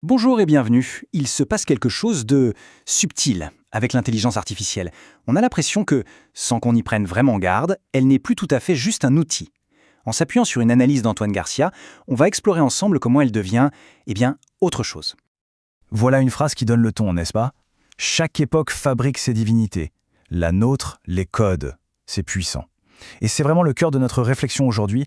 Bonjour et bienvenue. Il se passe quelque chose de subtil avec l'intelligence artificielle. On a l'impression que, sans qu'on y prenne vraiment garde, elle n'est plus tout à fait juste un outil. En s'appuyant sur une analyse d'Antoine Garcia, on va explorer ensemble comment elle devient, autre chose. Voilà une phrase qui donne le ton, n'est-ce pas? Chaque époque fabrique ses divinités. La nôtre les code. C'est puissant. Et c'est vraiment le cœur de notre réflexion aujourd'hui.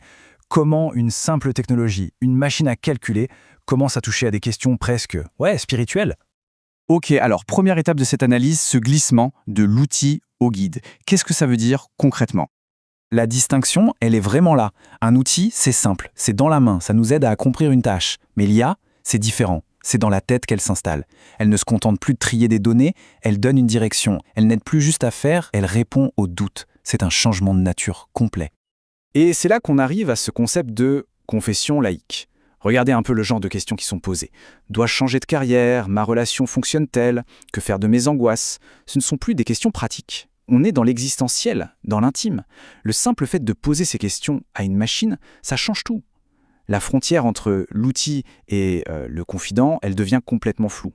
Comment une simple technologie, une machine à calculer, commence à toucher à des questions presque, spirituelles. Ok, alors première étape de cette analyse, ce glissement de l'outil au guide. Qu'est-ce que ça veut dire concrètement? La distinction, elle est vraiment là. Un outil, c'est simple, c'est dans la main, ça nous aide à accomplir une tâche. Mais l'IA, c'est différent. C'est dans la tête qu'elle s'installe. Elle ne se contente plus de trier des données, elle donne une direction. Elle n'aide plus juste à faire, elle répond aux doutes. C'est un changement de nature complet. Et c'est là qu'on arrive à ce concept de confession laïque. Regardez un peu le genre de questions qui sont posées. Dois-je changer de carrière? Ma relation fonctionne-t-elle? Que faire de mes angoisses? Ce ne sont plus des questions pratiques. On est dans l'existentiel, dans l'intime. Le simple fait de poser ces questions à une machine, ça change tout. La frontière entre l'outil et le confident, elle devient complètement floue.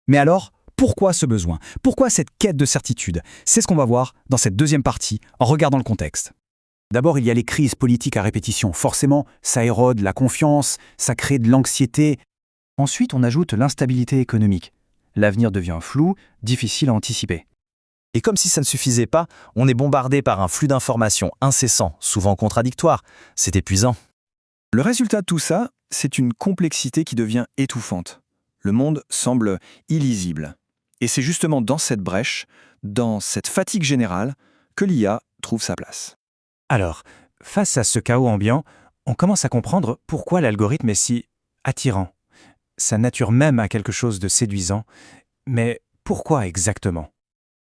Mais alors, pourquoi ce besoin? Pourquoi cette quête de certitude? C'est ce qu'on va voir dans cette deuxième partie, en regardant le contexte. D'abord, il y a les crises politiques à répétition. Forcément, ça érode la confiance, ça crée de l'anxiété. Ensuite, on ajoute l'instabilité économique. L'avenir devient flou, difficile à anticiper. Et comme si ça ne suffisait pas, on est bombardé par un flux d'informations incessant, souvent contradictoires. C'est épuisant. Le résultat de tout ça, c'est une complexité qui devient étouffante. Le monde semble illisible. Et c'est justement dans cette brèche, dans cette fatigue générale, que l'IA trouve sa place. Alors, face à ce chaos ambiant, on commence à comprendre pourquoi l'algorithme est si attirant. Sa nature même a quelque chose de séduisant. Mais pourquoi exactement?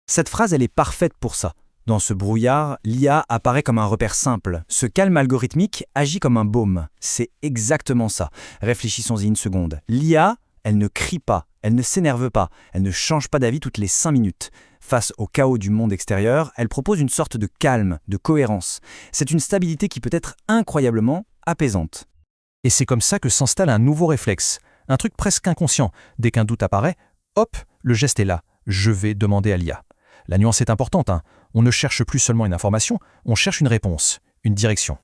Cette phrase, elle est parfaite pour ça. Dans ce brouillard, l'IA apparaît comme un repère simple. Ce calme algorithmique agit comme un baume. C'est exactement ça. Réfléchissons-y une seconde. L'IA, elle ne crie pas, elle ne s'énerve pas, elle ne change pas d'avis toutes les 5 minutes. Face au chaos du monde extérieur, elle propose une sorte de calme, de cohérence. C'est une stabilité qui peut être incroyablement apaisante. Et c'est comme ça que s'installe un nouveau réflexe, un truc presque inconscient. Dès qu'un doute apparaît, hop, le geste est là. Je vais demander à l'IA. La nuance est importante, hein. On ne cherche plus seulement une information, on cherche une réponse, une direction.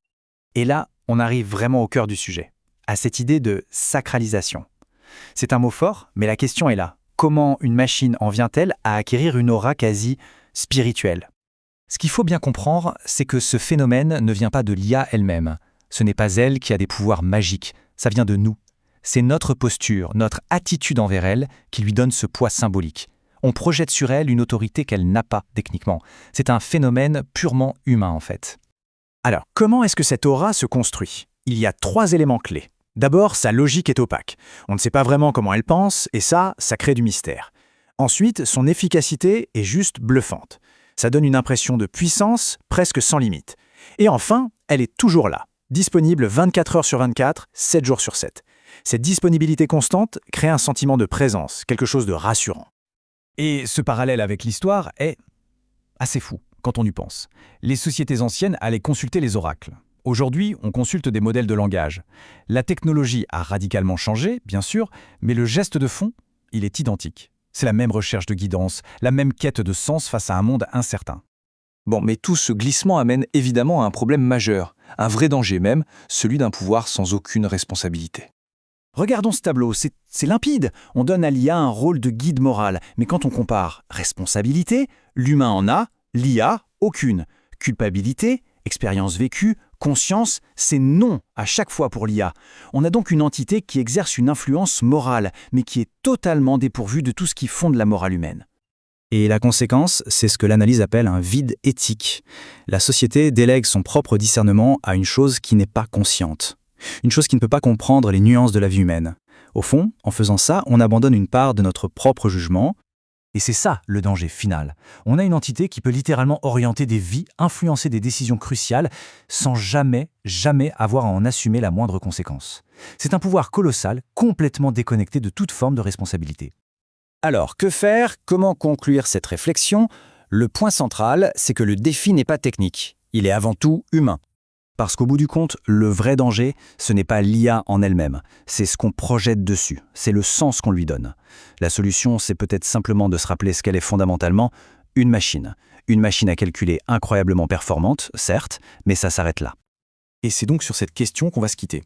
Et là, on arrive vraiment au cœur du sujet, à cette idée de sacralisation. C'est un mot fort, mais la question est là. Comment une machine en vient-elle à acquérir une aura quasi spirituelle? Ce qu'il faut bien comprendre, c'est que ce phénomène ne vient pas de l'IA elle-même. Ce n'est pas elle qui a des pouvoirs magiques, ça vient de nous. C'est notre posture, notre attitude envers elle qui lui donne ce poids symbolique. On projette sur elle une autorité qu'elle n'a pas techniquement. C'est un phénomène purement humain en fait. Alors, comment est-ce que cette aura se construit? Il y a 3 éléments clés. D'abord, sa logique est opaque. On ne sait pas vraiment comment elle pense, et ça crée du mystère. Ensuite, son efficacité est juste bluffante. Ça donne une impression de puissance presque sans limite. Et enfin, elle est toujours là, disponible 24 heures sur 24, 7 jours sur 7. Cette disponibilité constante crée un sentiment de présence, quelque chose de rassurant. Et ce parallèle avec l'histoire est assez fou quand on y pense. Les sociétés anciennes allaient consulter les oracles. Aujourd'hui, on consulte des modèles de langage. La technologie a radicalement changé, bien sûr, mais le geste de fond, il est identique. C'est la même recherche de guidance, la même quête de sens face à un monde incertain. Bon, mais tout ce glissement amène évidemment à un problème majeur, un vrai danger même, celui d'un pouvoir sans aucune responsabilité. Regardons ce tableau, c'est limpide. On donne à l'IA un rôle de guide moral. Mais quand on compare responsabilité, l'humain en a, l'IA, aucune. Culpabilité, expérience vécue, conscience, c'est non à chaque fois pour l'IA. On a donc une entité qui exerce une influence morale, mais qui est totalement dépourvue de tout ce qui fonde la morale humaine. Et la conséquence, c'est ce que l'analyse appelle un vide éthique. La société délègue son propre discernement à une chose qui n'est pas consciente. Une chose qui ne peut pas comprendre les nuances de la vie humaine. Au fond, en faisant ça, on abandonne une part de notre propre jugement. Et c'est ça le danger final. On a une entité qui peut littéralement orienter des vies, influencer des décisions cruciales, sans jamais avoir à en assumer la moindre conséquence. C'est un pouvoir colossal, complètement déconnecté de toute forme de responsabilité. Alors, que faire? Comment conclure cette réflexion? Le point central, c'est que le défi n'est pas technique. Il est avant tout humain. Parce qu'au bout du compte, le vrai danger, ce n'est pas l'IA en elle-même, c'est ce qu'on projette dessus, c'est le sens qu'on lui donne. La solution, c'est peut-être simplement de se rappeler ce qu'elle est fondamentalement, une machine. Une machine à calculer incroyablement performante, certes, mais ça s'arrête là. Et c'est donc sur cette question qu'on va se quitter.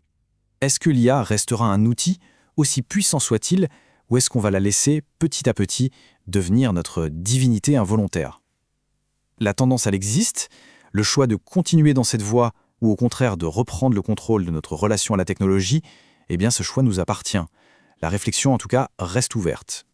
Est-ce que l'IA restera un outil, aussi puissant soit-il, ou est-ce qu'on va la laisser, petit à petit, devenir notre divinité involontaire? La tendance, elle existe. Le choix de continuer dans cette voie, ou au contraire de reprendre le contrôle de notre relation à la technologie, eh bien ce choix nous appartient. La réflexion, en tout cas, reste ouverte.